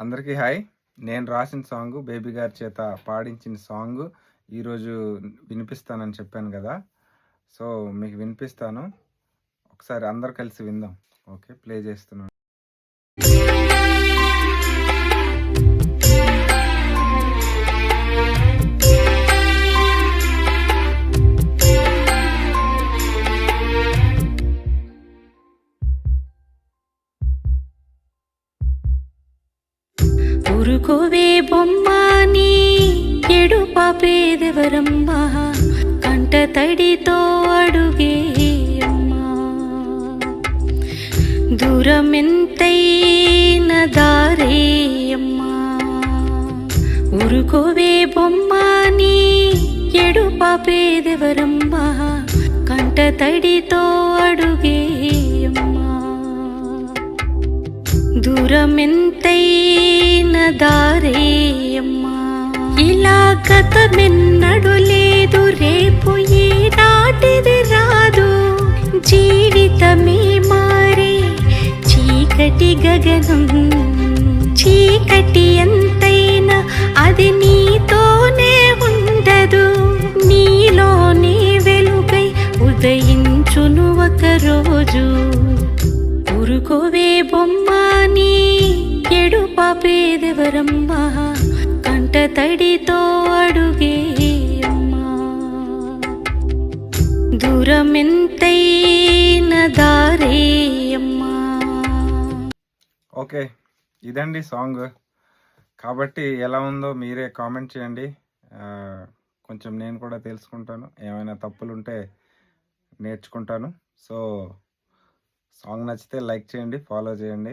అందరికీ హాయ్. నేను రాసిన సాంగు బేబీ గారి చేత పాడించిన సాంగు ఈరోజు వినిపిస్తానని చెప్పాను కదా! సో, మీకు వినిపిస్తాను. ఒకసారి అందరూ కలిసి విందాం. ఓకే. ప్లే చేస్తున్నాను. ఊరుకోవే బొమ్మాని ఎడు పాపేదెవరమ్మా కంట తడితో అడుగేయమ్మా దూరమెంతైన దారేయమ్మా ఊరుకోవే బొమ్మాని ఎడు పాపేదెవరమ్మా కంట తడితో అడుగేయమ్మా దూరమెంతైన దారేయమ్మా ఇలా గతమెన్నడు లేదు రేపు ఈనాటిది రాదు జీవితమే మారే చీకటి గగనం చీకటి ఎంతైనా అది నీతోనే ఉండదు నీలోనే వెలుగై ఉదయించును ఒకరోజు ఊరుకోవే బొమ్మాని ఎడు పాపేదెవరమ్మా కంట తడితో అడుగేయమ్మా దూరమెంతైన దారేయమ్మా. ఓకే. ఇదండి సాంగ్. కాబట్టి ఎలా ఉందో మీరే కామెంట్ చేయండి. కొంచెం నేను కూడా తెలుసుకుంటాను. ఏమైనా తప్పులుంటే నేర్చుకుంటాను. సో, సాంగ్ నచ్చితే లైక్ చేయండి, ఫాలో చేయండి.